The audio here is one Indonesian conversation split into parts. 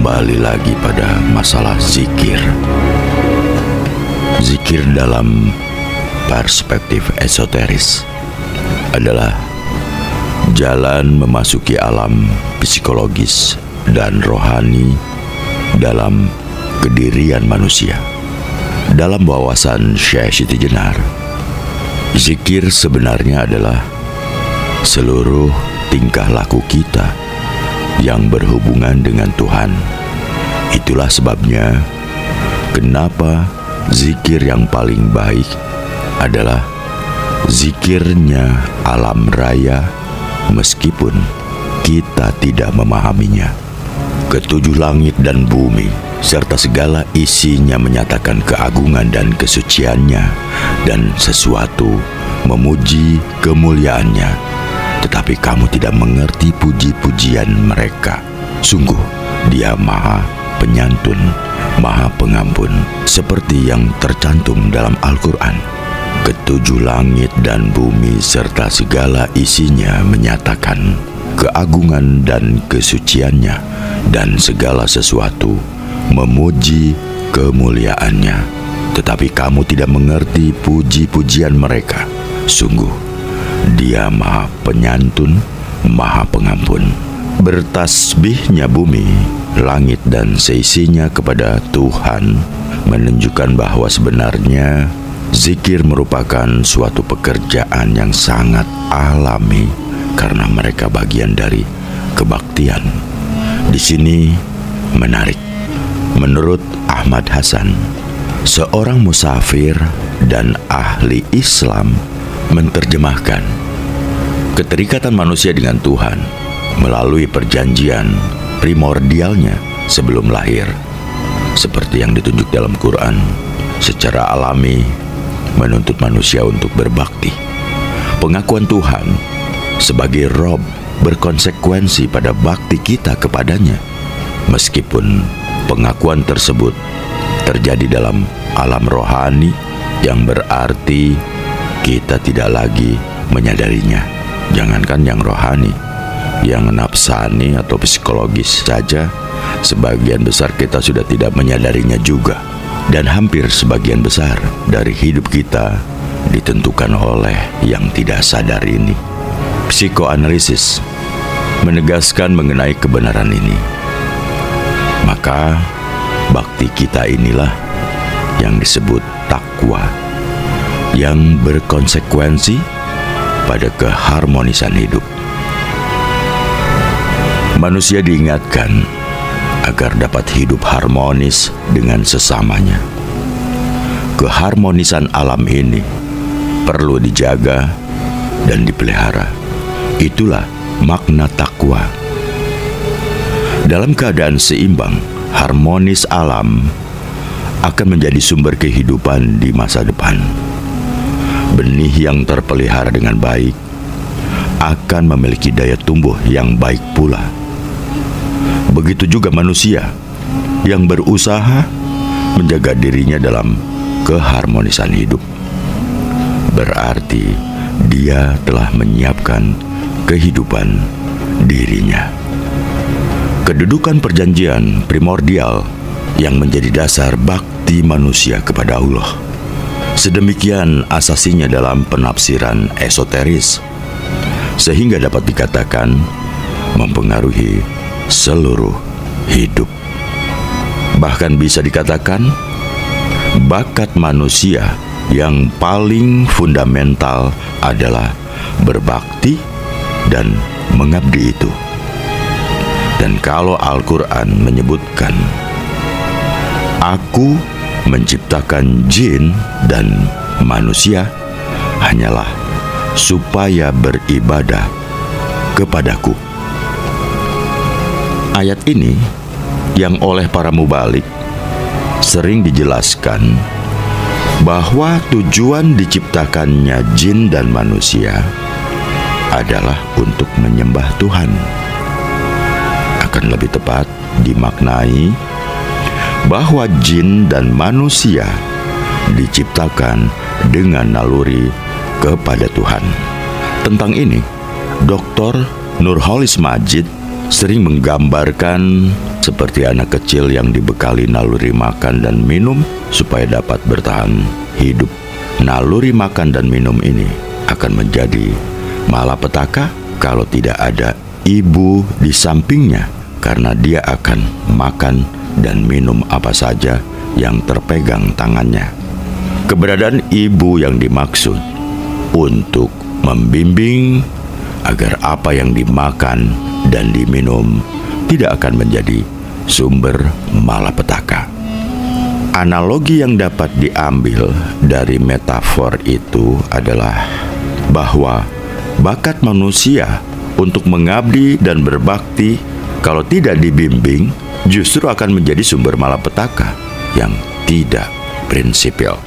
kembali lagi pada masalah zikir. Zikir dalam perspektif esoteris adalah jalan memasuki alam psikologis dan rohani dalam kedirian manusia. Dalam wawasan Syekh Siti Jenar, zikir sebenarnya adalah seluruh tingkah laku kita yang berhubungan dengan Tuhan. Itulah sebabnya kenapa zikir yang paling baik adalah zikirnya alam raya, meskipun kita tidak memahaminya. Ketujuh langit dan bumi serta segala isinya menyatakan keagungan dan kesuciannya, dan sesuatu memuji kemuliaannya, tetapi kamu tidak mengerti puji-pujian mereka. Sungguh Dia Maha Penyantun, Maha Pengampun, seperti yang tercantum dalam Al-Quran. Ketujuh langit dan bumi serta segala isinya menyatakan keagungan dan kesuciannya, dan segala sesuatu memuji kemuliaannya, tetapi kamu tidak mengerti puji-pujian mereka. Sungguh Dia Maha Penyantun, Maha Pengampun. Bertasbihnya bumi, langit dan seisinya kepada Tuhan menunjukkan bahwa sebenarnya zikir merupakan suatu pekerjaan yang sangat alami, karena mereka bagian dari kebaktian. Di sini menarik. Menurut Ahmad Hasan, seorang musafir dan ahli Islam menerjemahkan keterikatan manusia dengan Tuhan melalui perjanjian primordialnya sebelum lahir, seperti yang ditunjuk dalam Quran, secara alami menuntut manusia untuk berbakti. Pengakuan Tuhan sebagai Rob berkonsekuensi pada bakti kita kepadanya, meskipun pengakuan tersebut terjadi dalam alam rohani, yang berarti kita tidak lagi menyadarinya. Jangankan yang rohani, yang nafsani atau psikologis saja, sebagian besar kita sudah tidak menyadarinya juga. Dan hampir sebagian besar dari hidup kita ditentukan oleh yang tidak sadar ini. Psikoanalisis menegaskan mengenai kebenaran ini. Maka bakti kita inilah yang disebut takwa, yang berkonsekuensi pada keharmonisan hidup. Manusia diingatkan agar dapat hidup harmonis dengan sesamanya. Keharmonisan alam ini perlu dijaga dan dipelihara. Itulah makna takwa. Dalam keadaan seimbang, harmonis alam akan menjadi sumber kehidupan di masa depan. Benih yang terpelihara dengan baik akan memiliki daya tumbuh yang baik pula. Begitu juga manusia yang berusaha menjaga dirinya dalam keharmonisan hidup. Berarti dia telah menyiapkan kehidupan dirinya. Kedudukan perjanjian primordial yang menjadi dasar bakti manusia kepada Allah, sedemikian asasinya dalam penafsiran esoteris, sehingga dapat dikatakan mempengaruhi seluruh hidup. Bahkan bisa dikatakan bakat manusia yang paling fundamental adalah berbakti dan mengabdi itu. Dan kalau Al-Quran menyebutkan, Aku menciptakan jin dan manusia hanyalah supaya beribadah kepadaku. Ayat ini yang oleh para mubalik sering dijelaskan bahwa tujuan diciptakannya jin dan manusia adalah untuk menyembah Tuhan. Akan lebih tepat dimaknai bahwa jin dan manusia diciptakan dengan naluri kepada Tuhan. Tentang ini, Dr. Nurholis Majid sering menggambarkan seperti anak kecil yang dibekali naluri makan dan minum supaya dapat bertahan hidup. Naluri makan dan minum ini akan menjadi malapetaka kalau tidak ada ibu di sampingnya, karena dia akan makan dan minum apa saja yang terpegang tangannya. Keberadaan ibu yang dimaksud untuk membimbing agar apa yang dimakan dan diminum tidak akan menjadi sumber malapetaka. Analogi yang dapat diambil dari metafor itu adalah bahwa bakat manusia untuk mengabdi dan berbakti kalau tidak dibimbing justru akan menjadi sumber malapetaka yang tidak prinsipil.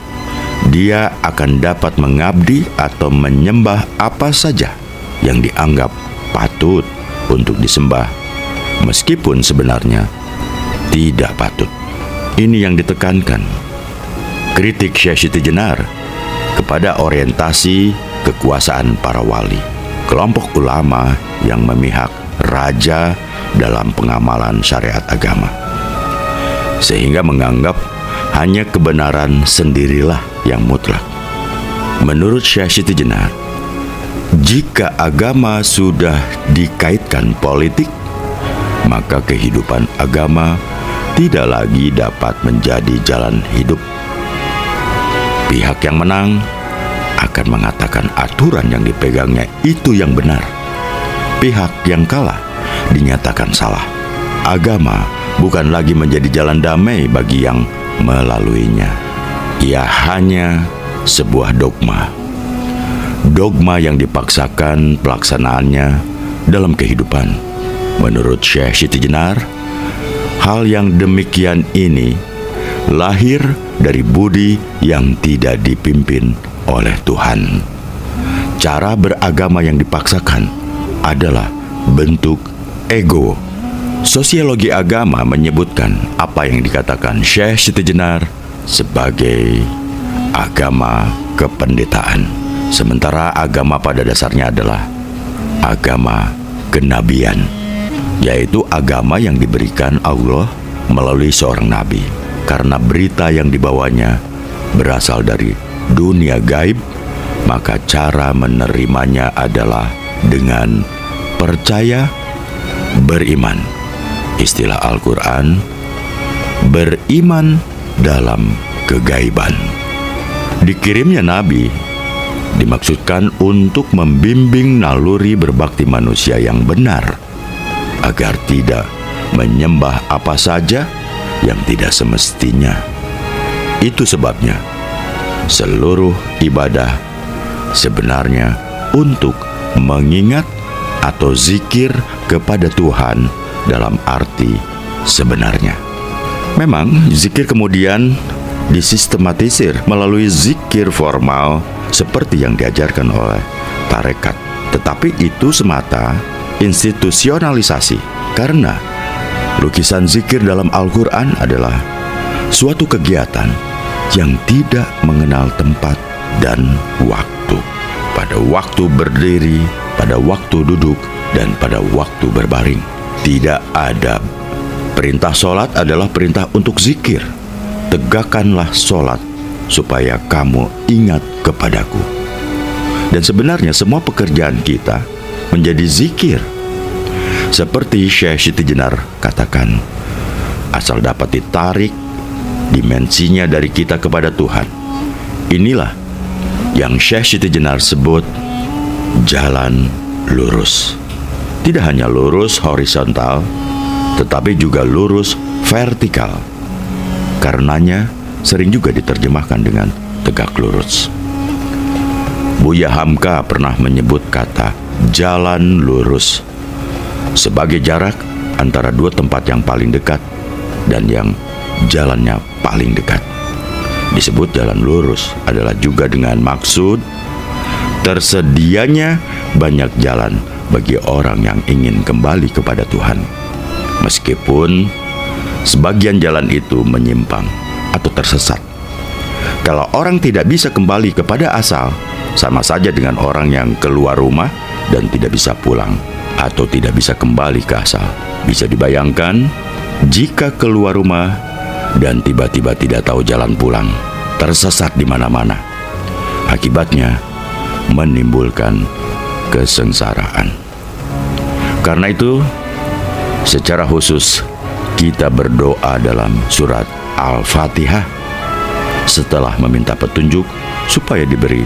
Dia akan dapat mengabdi atau menyembah apa saja yang dianggap patut untuk disembah, meskipun sebenarnya tidak patut. Ini yang ditekankan kritik Syekh Siti Jenar kepada orientasi kekuasaan para wali, kelompok ulama yang memihak raja dalam pengamalan syariat agama, sehingga menganggap hanya kebenaran sendirilah yang mutlak. Menurut Syekh Siti Jenar, jika agama sudah dikaitkan politik, maka kehidupan agama tidak lagi dapat menjadi jalan hidup. Pihak yang menang akan mengatakan aturan yang dipegangnya itu yang benar. Pihak yang kalah dinyatakan salah. Agama bukan lagi menjadi jalan damai bagi yang melaluinya. Ia hanya sebuah dogma. Dogma yang dipaksakan pelaksanaannya dalam kehidupan. Menurut Syekh Siti Jenar, hal yang demikian ini lahir dari budi yang tidak dipimpin oleh Tuhan. Cara beragama yang dipaksakan adalah bentuk ego. Sosiologi agama menyebutkan apa yang dikatakan Syekh Siti Jenar sebagai agama kependetaan, sementara agama pada dasarnya adalah agama kenabian, yaitu agama yang diberikan Allah melalui seorang nabi, karena berita yang dibawanya berasal dari dunia gaib, maka cara menerimanya adalah dengan percaya, beriman. Istilah Al-Quran, beriman dalam kegaiban. Dikirimnya nabi dimaksudkan untuk membimbing naluri berbakti manusia yang benar, agar tidak menyembah apa saja yang tidak semestinya. Itu sebabnya seluruh ibadah sebenarnya untuk mengingat atau zikir kepada Tuhan dalam arti sebenarnya. Memang zikir kemudian disistematisir melalui zikir formal seperti yang diajarkan oleh tarekat, tetapi itu semata institusionalisasi, karena lukisan zikir dalam Al-Quran adalah suatu kegiatan yang tidak mengenal tempat dan waktu. Pada waktu berdiri, pada waktu duduk, dan pada waktu berbaring. Tidak ada. Perintah sholat adalah perintah untuk zikir. Tegakkanlah sholat supaya kamu ingat kepadaku. Dan sebenarnya semua pekerjaan kita menjadi zikir. Seperti Syekh Siti Jenar katakan, asal dapat ditarik dimensinya dari kita kepada Tuhan. Inilah yang Syekh Siti Jenar sebut jalan lurus. Tidak hanya lurus horizontal, tetapi juga lurus vertikal. Karenanya sering juga diterjemahkan dengan tegak lurus. Buya Hamka pernah menyebut kata jalan lurus sebagai jarak antara dua tempat yang paling dekat dan yang jalannya paling dekat. Disebut jalan lurus adalah juga dengan maksud tersedianya banyak jalan bagi orang yang ingin kembali kepada Tuhan, meskipun sebagian jalan itu menyimpang atau tersesat. Kalau orang tidak bisa kembali kepada asal, sama saja dengan orang yang keluar rumah dan tidak bisa pulang atau tidak bisa kembali ke asal. Bisa dibayangkan jika keluar rumah dan tiba-tiba tidak tahu jalan pulang, tersesat di mana-mana. Akibatnya menimbulkan kesengsaraan. Karena itu, secara khusus kita berdoa dalam surat Al-Fatihah setelah meminta petunjuk supaya diberi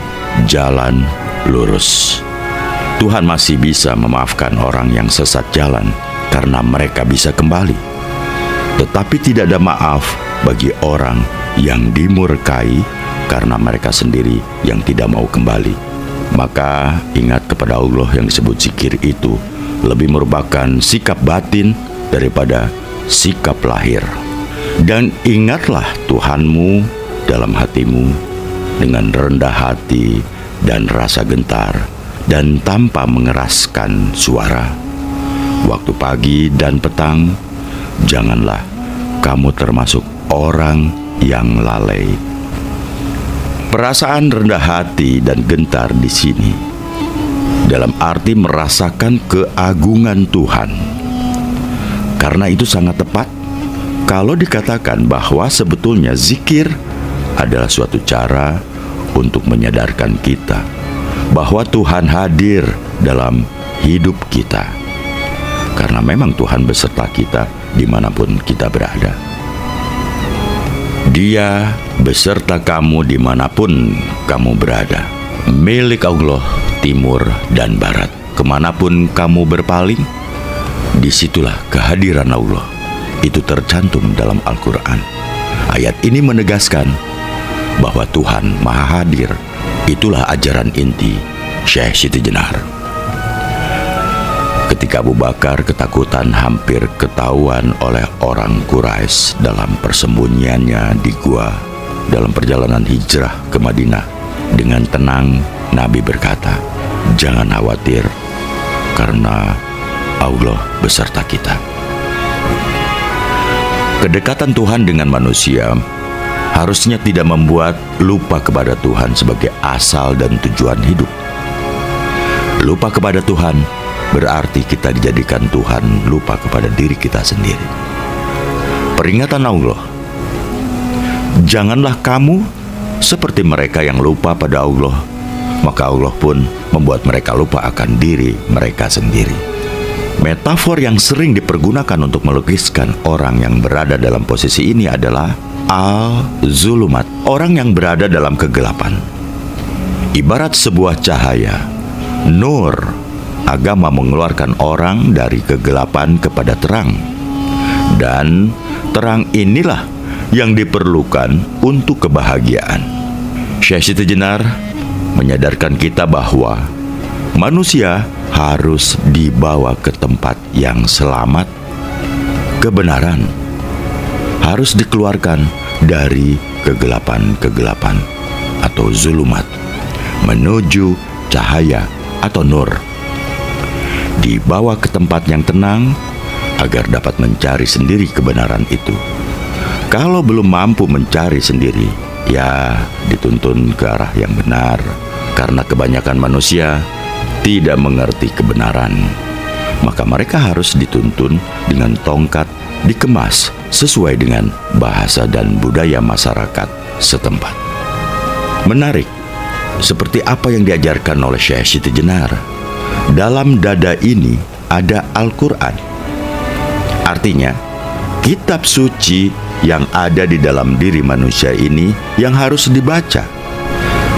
jalan lurus. Tuhan masih bisa memaafkan orang yang sesat jalan karena mereka bisa kembali. Tetapi tidak ada maaf bagi orang yang dimurkai karena mereka sendiri yang tidak mau kembali. Maka ingat kepada Allah yang disebut zikir itu lebih merupakan sikap batin daripada sikap lahir. Dan ingatlah Tuhanmu dalam hatimu dengan rendah hati dan rasa gentar dan tanpa mengeraskan suara. Waktu pagi dan petang, janganlah kamu termasuk orang yang lalai. Perasaan rendah hati dan gentar di sini dalam arti merasakan keagungan Tuhan. Karena itu sangat tepat kalau dikatakan bahwa sebetulnya zikir adalah suatu cara untuk menyadarkan kita bahwa Tuhan hadir dalam hidup kita. Karena memang Tuhan beserta kita dimanapun kita berada. Dia beserta kamu dimanapun kamu berada. Milik Allah timur dan barat. Kemanapun kamu berpaling, disitulah kehadiran Allah. Itu tercantum dalam Al-Quran. Ayat ini menegaskan bahwa Tuhan Maha Hadir. Itulah ajaran inti Syekh Siti Jenar. Ketika Abu Bakar ketakutan hampir ketahuan oleh orang Quraisy dalam persembunyiannya di gua dalam perjalanan hijrah ke Madinah, dengan tenang Nabi berkata, "Jangan khawatir, karena Allah beserta kita." Kedekatan Tuhan dengan manusia harusnya tidak membuat lupa kepada Tuhan sebagai asal dan tujuan hidup. Lupa kepada Tuhan berarti kita dijadikan Tuhan lupa kepada diri kita sendiri. Peringatan Allah, janganlah kamu seperti mereka yang lupa pada Allah, maka Allah pun membuat mereka lupa akan diri mereka sendiri. Metafor yang sering dipergunakan untuk melukiskan orang yang berada dalam posisi ini adalah al-zulumat, orang yang berada dalam kegelapan. Ibarat sebuah cahaya, nur. Agama mengeluarkan orang dari kegelapan kepada terang. Dan terang inilah yang diperlukan untuk kebahagiaan. Syekh Siti Jenar menyadarkan kita bahwa manusia harus dibawa ke tempat yang selamat. Kebenaran harus dikeluarkan dari kegelapan-kegelapan atau zulumat menuju cahaya atau nur. Dibawa ke tempat yang tenang agar dapat mencari sendiri kebenaran itu. Kalau belum mampu mencari sendiri, ya dituntun ke arah yang benar. Karena kebanyakan manusia tidak mengerti kebenaran, maka mereka harus dituntun dengan tongkat, dikemas sesuai dengan bahasa dan budaya masyarakat setempat. Menarik, seperti apa yang diajarkan oleh Syekh Siti Jenar. Dalam dada ini ada Al-Quran. Artinya, kitab suci yang ada di dalam diri manusia ini yang harus dibaca.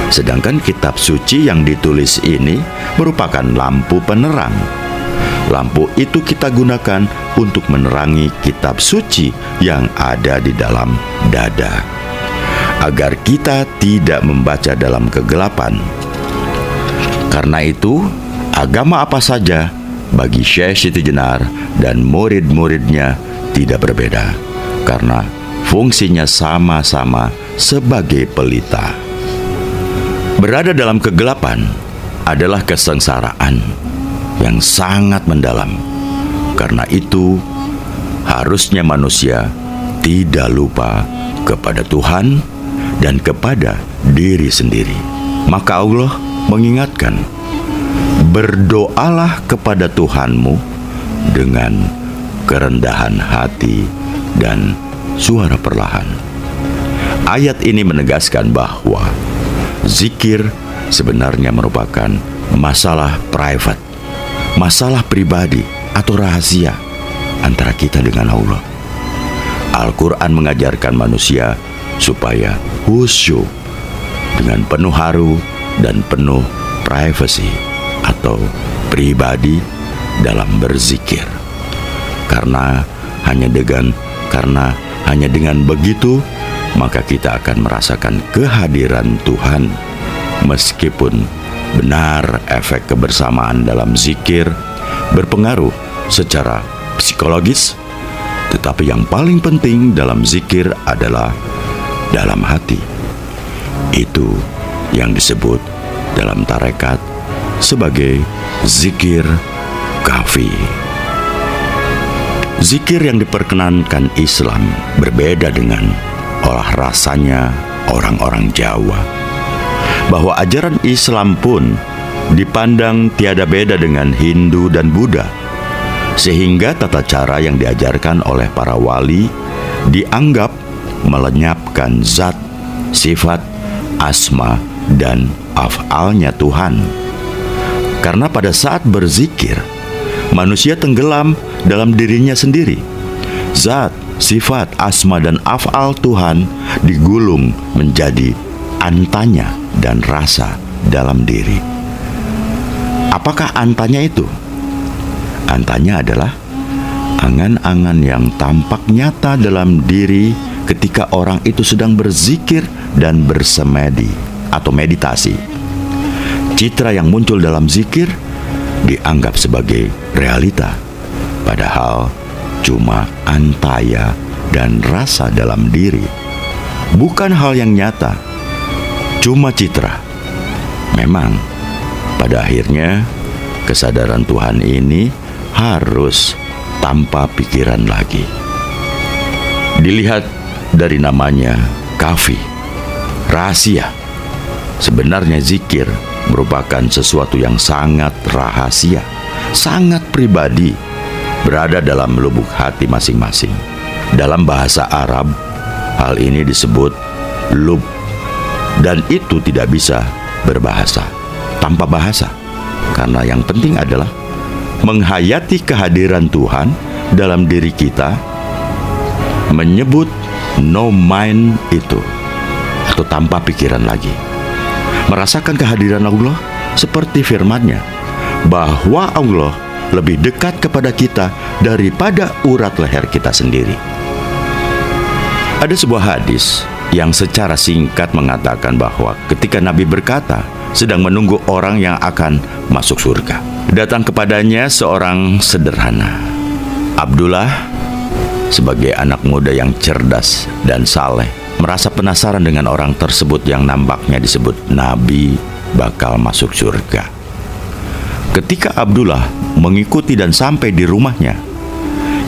Sedangkan kitab suci yang ditulis ini merupakan lampu penerang. Lampu itu kita gunakan untuk menerangi kitab suci yang ada di dalam dada, agar kita tidak membaca dalam kegelapan. Karena itu, agama apa saja bagi Syekh Siti Jenar dan murid-muridnya tidak berbeda, karena fungsinya sama-sama sebagai pelita. Berada dalam kegelapan adalah kesengsaraan yang sangat mendalam. Karena itu, harusnya manusia tidak lupa kepada Tuhan dan kepada diri sendiri. Maka Allah mengingatkan, berdoalah kepada Tuhanmu dengan kerendahan hati dan suara perlahan. Ayat ini menegaskan bahwa zikir sebenarnya merupakan masalah private, masalah pribadi atau rahasia antara kita dengan Allah. Al-Quran mengajarkan manusia supaya khusyuk dengan penuh haru dan penuh privasi atau pribadi dalam berzikir. Karena hanya dengan begitu maka kita akan merasakan kehadiran Tuhan. Meskipun benar efek kebersamaan dalam zikir berpengaruh secara psikologis, tetapi yang paling penting dalam zikir adalah dalam hati. Itu yang disebut dalam tarekat sebagai zikir kafi. Zikir yang diperkenankan Islam berbeda dengan olah rasanya orang-orang Jawa. Bahwa ajaran Islam pun dipandang tiada beda dengan Hindu dan Buddha, sehingga tata cara yang diajarkan oleh para wali dianggap melenyapkan zat, sifat, asma, dan af'alnya Tuhan. Karena pada saat berzikir, manusia tenggelam dalam dirinya sendiri. Zat, sifat, asma, dan af'al Tuhan digulung menjadi antanya dan rasa dalam diri. Apakah antanya itu? Antanya adalah angan-angan yang tampak nyata dalam diri ketika orang itu sedang berzikir dan bersemedi atau meditasi. Citra yang muncul dalam zikir dianggap sebagai realita, padahal cuma antaya dan rasa dalam diri, bukan hal yang nyata, cuma citra. Memang pada akhirnya kesadaran Tuhan ini harus tanpa pikiran lagi. Dilihat dari namanya kafi, rahasia. Sebenarnya zikir merupakan sesuatu yang sangat rahasia, sangat pribadi, berada dalam lubuk hati masing-masing. Dalam bahasa Arab, hal ini disebut lub, dan itu tidak bisa berbahasa, tanpa bahasa. Karena yang penting adalah menghayati kehadiran Tuhan dalam diri kita, menyebut no mind itu, atau tanpa pikiran lagi. Merasakan kehadiran Allah seperti firman-Nya, bahwa Allah lebih dekat kepada kita daripada urat leher kita sendiri. Ada sebuah hadis yang secara singkat mengatakan bahwa ketika Nabi berkata sedang menunggu orang yang akan masuk surga, datang kepadanya seorang sederhana. Abdullah, sebagai anak muda yang cerdas dan saleh, merasa penasaran dengan orang tersebut yang nampaknya disebut Nabi bakal masuk surga. Ketika Abdullah mengikuti dan sampai di rumahnya,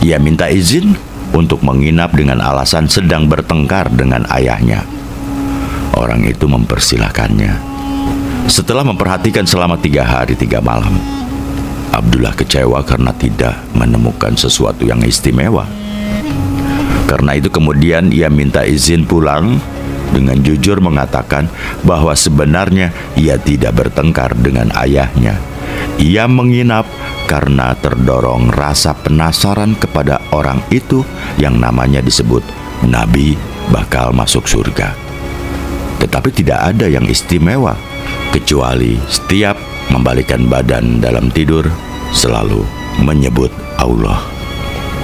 ia minta izin untuk menginap dengan alasan sedang bertengkar dengan ayahnya. Orang itu mempersilahkannya. Setelah memperhatikan selama 3 hari 3 malam, Abdullah kecewa karena tidak menemukan sesuatu yang istimewa. Karena itu kemudian ia minta izin pulang dengan jujur mengatakan bahwa sebenarnya ia tidak bertengkar dengan ayahnya. Ia menginap karena terdorong rasa penasaran kepada orang itu yang namanya disebut Nabi bakal masuk surga. Tetapi tidak ada yang istimewa, kecuali setiap membalikkan badan dalam tidur selalu menyebut Allah.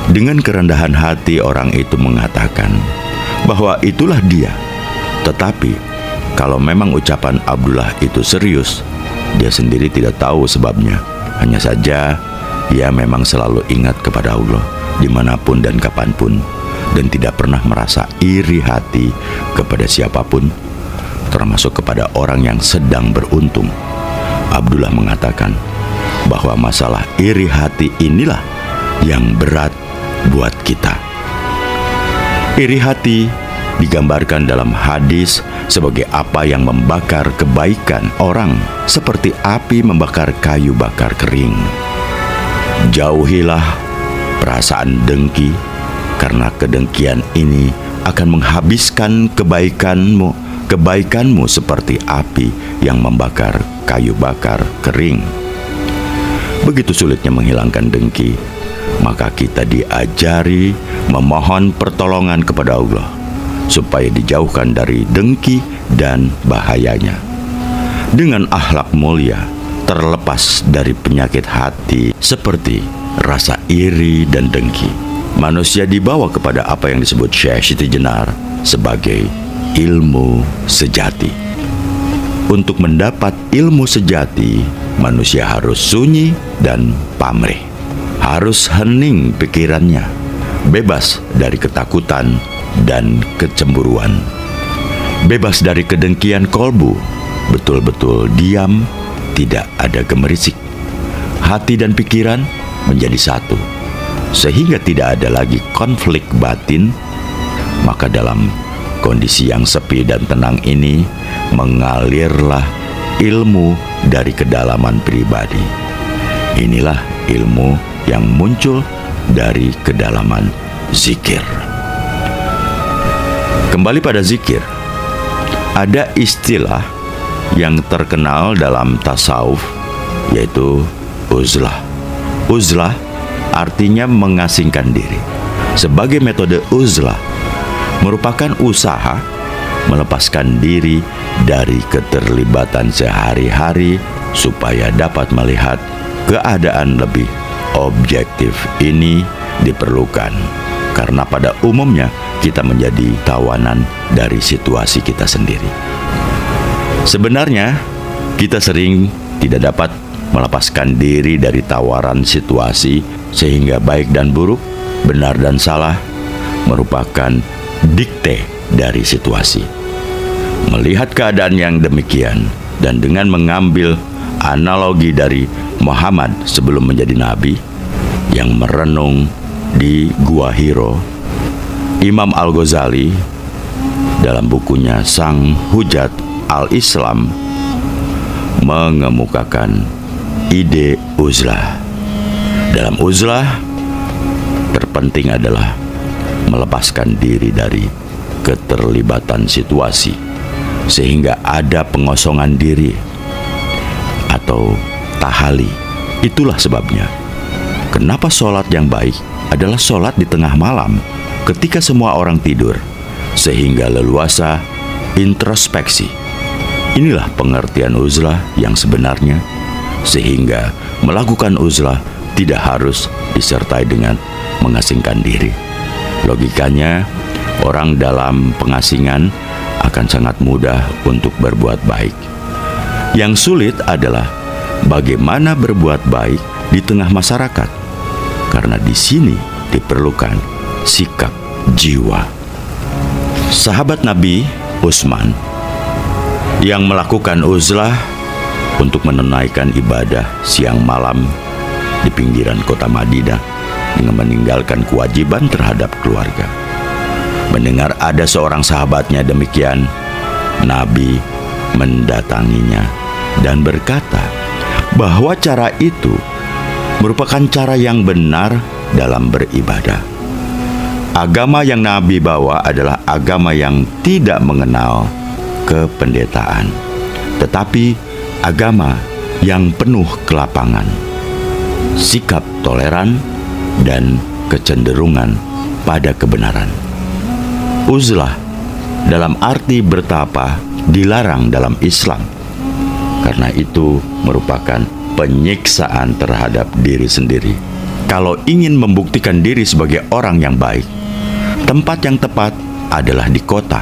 Dengan kerendahan hati orang itu mengatakan bahwa itulah dia. Tetapi kalau memang ucapan Abdullah itu serius, dia sendiri tidak tahu sebabnya. Hanya saja ia memang selalu ingat kepada Allah dimanapun dan kapanpun, dan tidak pernah merasa iri hati kepada siapapun, termasuk kepada orang yang sedang beruntung. Abdullah mengatakan bahwa masalah iri hati inilah yang berat buat kita. Iri hati digambarkan dalam hadis sebagai apa yang membakar kebaikan orang, seperti api membakar kayu bakar kering. Jauhilah perasaan dengki, karena kedengkian ini akan menghabiskan kebaikanmu seperti api yang membakar kayu bakar kering. Begitu sulitnya menghilangkan dengki, maka kita diajari memohon pertolongan kepada Allah supaya dijauhkan dari dengki dan bahayanya. Dengan akhlak mulia, terlepas dari penyakit hati seperti rasa iri dan dengki, manusia dibawa kepada apa yang disebut Syekh Siti Jenar sebagai ilmu sejati. Untuk mendapat ilmu sejati, manusia harus sunyi dan pamrih, harus hening pikirannya, bebas dari ketakutan dan kecemburuan, bebas dari kedengkian kolbu, betul-betul diam, tidak ada gemerisik. Hati dan pikiran menjadi satu, sehingga tidak ada lagi konflik batin. Maka dalam kondisi yang sepi dan tenang ini, mengalirlah ilmu dari kedalaman pribadi. Inilah ilmu yang muncul dari kedalaman zikir. Kembali pada zikir, ada istilah yang terkenal dalam tasawuf, yaitu uzlah. Uzlah artinya mengasingkan diri. Sebagai metode uzlah merupakan usaha melepaskan diri dari keterlibatan sehari-hari supaya dapat melihat keadaan lebih objektif. Ini diperlukan karena pada umumnya kita menjadi tawanan dari situasi kita sendiri. Sebenarnya kita sering tidak dapat melepaskan diri dari tawaran situasi, sehingga baik dan buruk, benar dan salah merupakan dikte dari situasi. Melihat keadaan yang demikian dan dengan mengambil analogi dari Muhammad sebelum menjadi nabi yang merenung di Gua Hiro, Imam Al-Ghazali dalam bukunya Sang Hujat Al-Islam mengemukakan ide uzlah. Dalam uzlah terpenting adalah melepaskan diri dari keterlibatan situasi, sehingga ada pengosongan diri atau tahali. Itulah sebabnya kenapa sholat yang baik adalah sholat di tengah malam ketika semua orang tidur, sehingga leluasa introspeksi. Inilah pengertian uzlah yang sebenarnya, sehingga melakukan uzlah tidak harus disertai dengan mengasingkan diri. Logikanya, orang dalam pengasingan akan sangat mudah untuk berbuat baik. Yang sulit adalah bagaimana berbuat baik di tengah masyarakat, karena di sini diperlukan sikap jiwa. Sahabat Nabi Utsman yang melakukan uzlah untuk menunaikan ibadah siang malam di pinggiran kota Madinah dengan meninggalkan kewajiban terhadap keluarga. Mendengar ada seorang sahabatnya demikian, Nabi mendatanginya dan berkata bahwa cara itu merupakan cara yang benar dalam beribadah. Agama yang Nabi bawa adalah agama yang tidak mengenal kependetaan, tetapi agama yang penuh kelapangan, sikap toleran, dan kecenderungan pada kebenaran. Uzlah dalam arti bertapa dilarang dalam Islam, karena itu merupakan penyiksaan terhadap diri sendiri. Kalau ingin membuktikan diri sebagai orang yang baik, tempat yang tepat adalah di kota.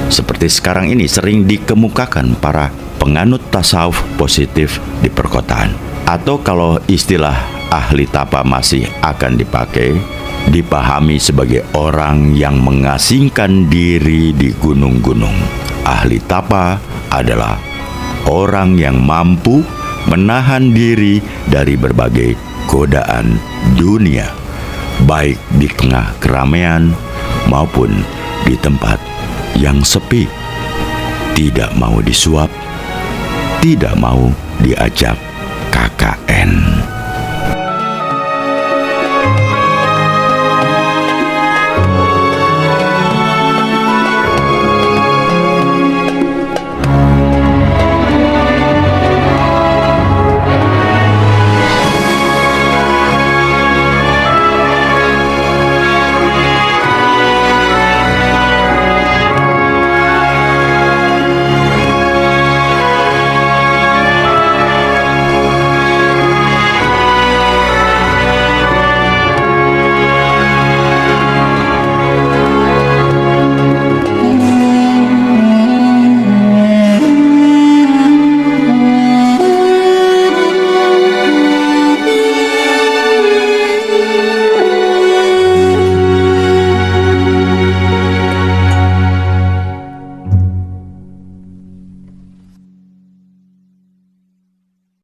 Seperti sekarang ini sering dikemukakan para penganut tasawuf positif di perkotaan. Atau kalau istilah ahli tapa masih akan dipakai, dipahami sebagai orang yang mengasingkan diri di gunung-gunung. Ahli tapa adalah orang yang mampu menahan diri dari berbagai godaan dunia, baik di tengah keramaian maupun di tempat yang sepi, tidak mau disuap, tidak mau diajak KKN.